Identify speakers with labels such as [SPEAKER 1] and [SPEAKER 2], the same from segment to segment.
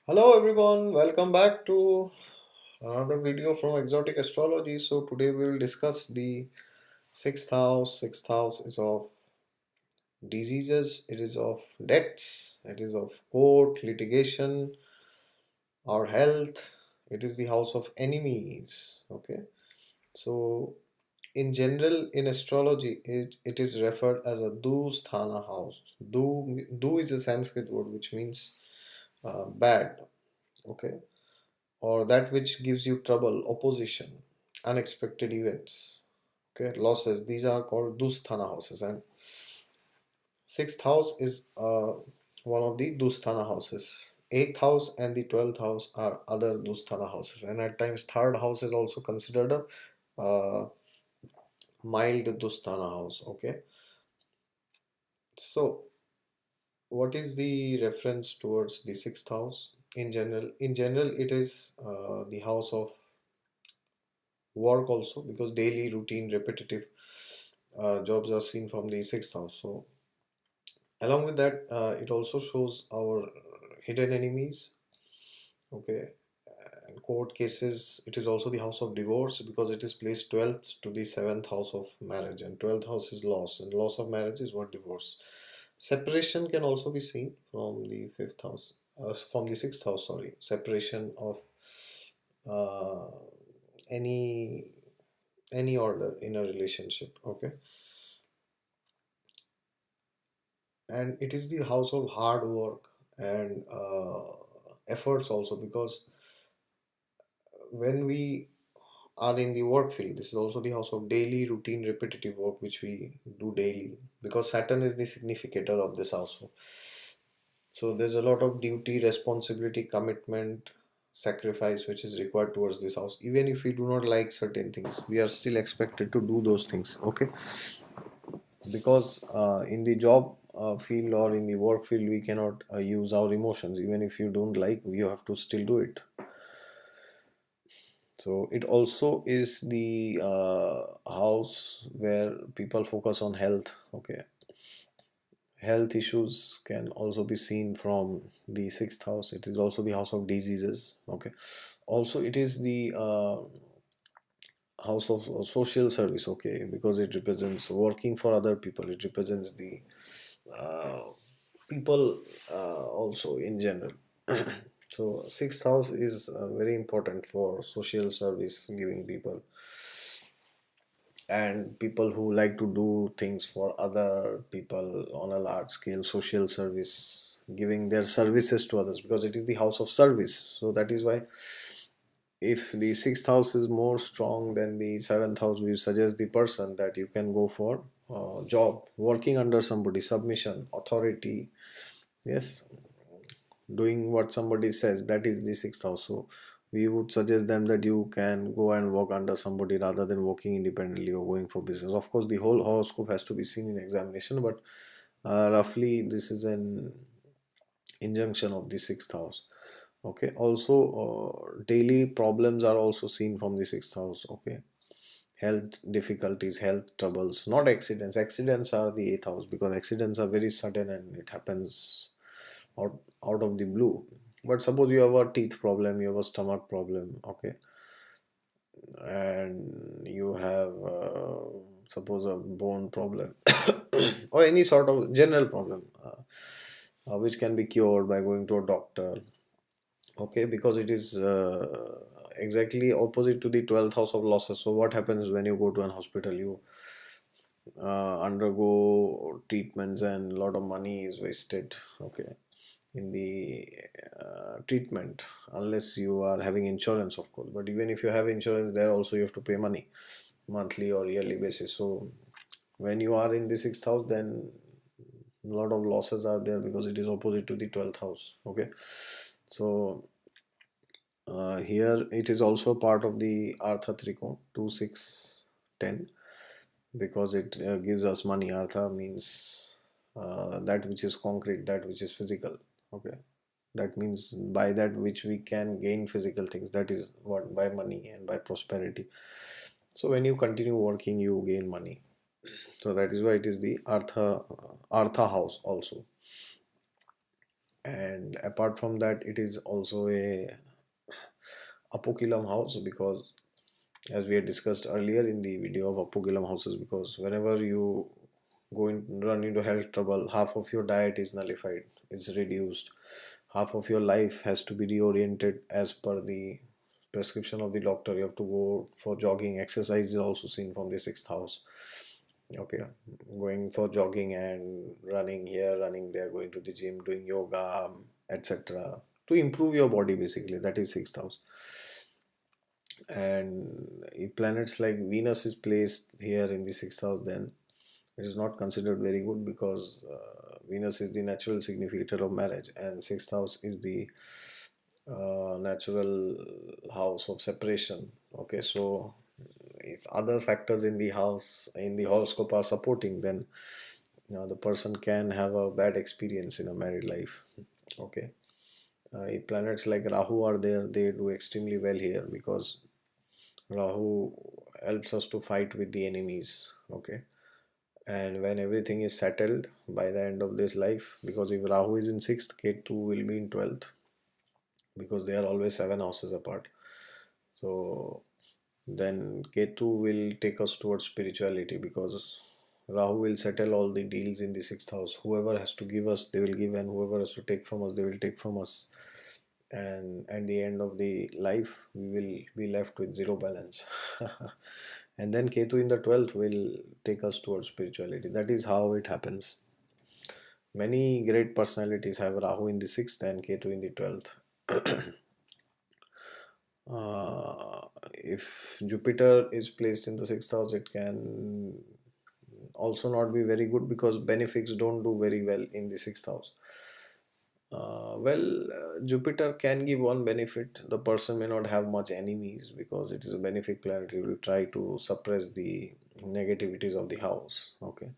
[SPEAKER 1] Hello everyone, welcome back to another video from Exotic Astrology. So today we will discuss the sixth house. Sixth house is of diseases, it is of debts, it is of court, litigation, our health, it is the house of enemies. Okay. So in general in astrology it is referred as a Dusthana house. Du is a Sanskrit word which means bad. Okay, or that which gives you trouble, opposition, unexpected events, okay, losses. These are called Dusthana houses, and sixth house is one of the Dusthana houses. Eighth house and the 12th house are other Dusthana houses, and at times third house is also considered a mild Dusthana house. Okay, so what is the reference towards the sixth house? In general, it is the house of work also, because daily routine repetitive jobs are seen from the sixth house. So along with that, it also shows our hidden enemies. Okay, and court cases. It is also the house of divorce because it is placed 12th to the 7th house of marriage, and 12th house is loss, and loss of marriage is what divorce. Separation can also be seen from the fifth house, from the sixth house. Sorry, separation of uh, any any order in a relationship. Okay, and it is the house of hard work and efforts also, because when we are in the work field, this is also the house of daily routine repetitive work which we do daily, because Saturn is the significator of this house. So there's a lot of duty, responsibility, commitment, sacrifice which is required towards this house. Even if we do not like certain things, we are still expected to do those things. Okay, because in the job field or in the work field we cannot use our emotions. Even if you don't like, you have to still do it. So it also is the house where people focus on health. Okay, health issues can also be seen from the sixth house. It is also the house of diseases. Okay, also it is the house of social service. Okay, because it represents working for other people, it represents the uh, people also in general. So sixth house is very important for social service giving people, and people who like to do things for other people on a large scale, social service, giving their services to others, because it is the house of service. So that is why if the sixth house is more strong than the seventh house, we suggest the person that you can go for job, working under somebody, submission, authority. Yes, doing what somebody says, that is the sixth house. So we would suggest them that you can go and work under somebody rather than working independently or going for business. Of course the whole horoscope has to be seen in examination, but roughly this is an injunction of the sixth house. Okay, also daily problems are also seen from the sixth house. Okay, health difficulties, health troubles, not accidents. Accidents are the eighth house, because accidents are very sudden and it happens out of the blue. But suppose you have a teeth problem, you have a stomach problem. Okay, and you have suppose a bone problem or any sort of general problem, which can be cured by going to a doctor. Okay, because it is exactly opposite to the 12th house of losses. So what happens when you go to an hospital? You undergo treatments and a lot of money is wasted. Okay, in the treatment, unless you are having insurance, of course. But even if you have insurance, there also you have to pay money, monthly or yearly basis. So when you are in the sixth house, then a lot of losses are there, because it is opposite to the 12th house. Okay, so here it is also part of the Artha Trikon 2 6 10, because it gives us money. Artha means that which is concrete, that which is physical. Okay, that means by that which we can gain physical things, that is what, by money and by prosperity. So when you continue working, you gain money. So that is why it is the Artha house also. And apart from that, it is also a apoculum house, because as we had discussed earlier in the video of apoculum houses, because whenever you run into health trouble, half of your diet is nullified, is reduced, half of your life has to be reoriented as per the prescription of the doctor. You have to go for jogging. Exercise is also seen from the sixth house. Okay, going for jogging and running here, running there, going to the gym, doing yoga, etc., to improve your body, basically. That is sixth house. And if planets like Venus is placed here in the sixth house, then it is not considered very good, because Venus is the natural significator of marriage, and sixth house is the natural house of separation. Okay, so if other factors in the house, in the horoscope, are supporting, then the person can have a bad experience in a married life. Okay, if planets like Rahu are there, they do extremely well here, because Rahu helps us to fight with the enemies. Okay, and when everything is settled by the end of this life, because if Rahu is in sixth, Ketu will be in 12th, because they are always seven houses apart. So then Ketu will take us towards spirituality, because Rahu will settle all the deals in the sixth house. Whoever has to give us, they will give, and whoever has to take from us, they will take from us. And at the end of the life, we will be left with zero balance. And then Ketu in the 12th will take us towards spirituality. That is how it happens. Many great personalities have Rahu in the 6th and Ketu in the 12th. If Jupiter is placed in the 6th house, it can also not be very good, because benefics don't do very well in the 6th house. Jupiter can give one benefit. The person may not have much enemies, because it is a benefic planet. It will try to suppress the negativities of the house. Okay,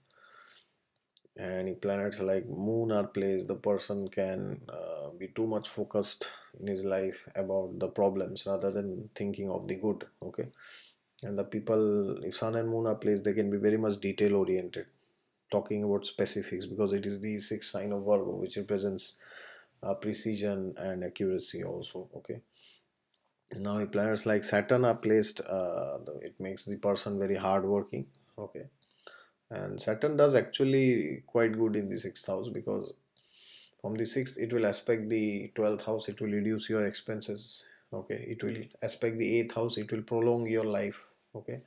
[SPEAKER 1] and if planets like Moon are placed, the person can be too much focused in his life about the problems rather than thinking of the good. Okay, and the people, if Sun and Moon are placed, they can be very much detail oriented, talking about specifics, because it is the sixth sign of Virgo, which represents precision and accuracy also. Okay, now if planets like Saturn are placed, it makes the person very hardworking. Okay, and Saturn does actually quite good in the sixth house, because from the sixth it will aspect the 12th house, it will reduce your expenses. Okay, it will aspect the eighth house, it will prolong your life. Okay,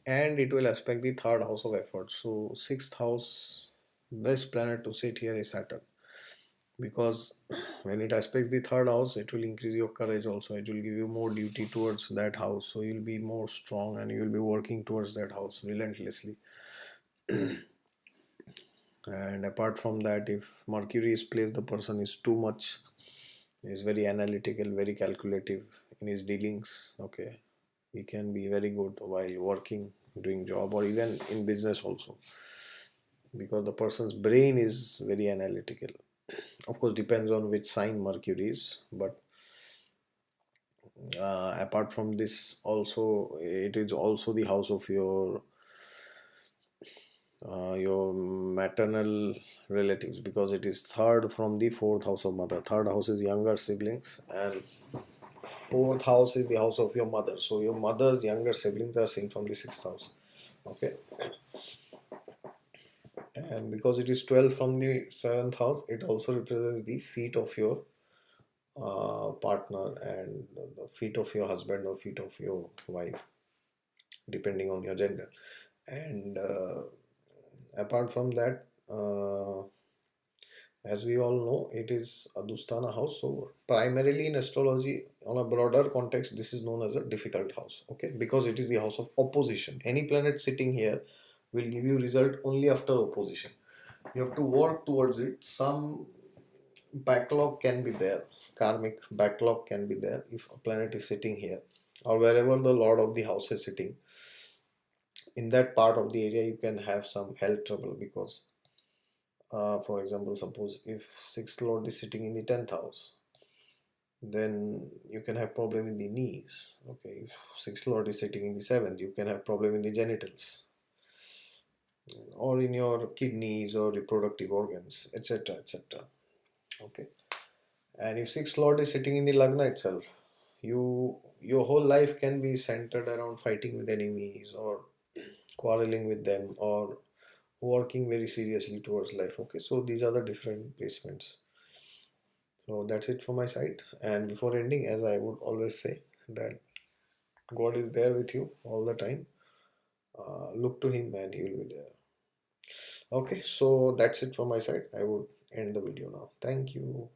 [SPEAKER 1] and it will aspect the third house of effort. So sixth house, best planet to sit here is Saturn, because when it aspects the third house, it will increase your courage also. It will give you more duty towards that house, so you'll be more strong and you'll be working towards that house relentlessly. And apart from that, if Mercury is placed, the person is too much, is very analytical, very calculative in his dealings. Okay, he can be very good while working, doing job, or even in business also, because the person's brain is very analytical. Of course, depends on which sign Mercury is, but apart from this, also it is also the house of your maternal relatives, because it is third from the fourth house of mother. Third house is younger siblings, and fourth house is the house of your mother. So your mother's younger siblings are seen from the sixth house. Okay, and because it is 12 from the seventh house, it also represents the feet of your partner, and the feet of your husband or feet of your wife, depending on your gender. And apart from that, as we all know, it is a Dusthana house. So primarily in astrology, on a broader context, this is known as a difficult house. Okay, because it is the house of opposition. Any planet sitting here will give you result only after opposition. You have to work towards it. Some backlog can be there, karmic backlog can be there if a planet is sitting here, or wherever the lord of the house is sitting. In that part of the area, you can have some health trouble, because for example, suppose if sixth lord is sitting in the 10th house, then you can have problem in the knees. Okay, if sixth lord is sitting in the 7th, you can have problem in the genitals, or in your kidneys or reproductive organs, etc., etc. Okay. And if sixth lord is sitting in the lagna itself, your whole life can be centered around fighting with enemies or quarreling with them or working very seriously towards life. Okay, so these are the different placements. So that's it from my side. And before ending, as I would always say, that God is there with you all the time. Look to Him and He will be there. Okay, so that's it from my side. I would end the video now. Thank you.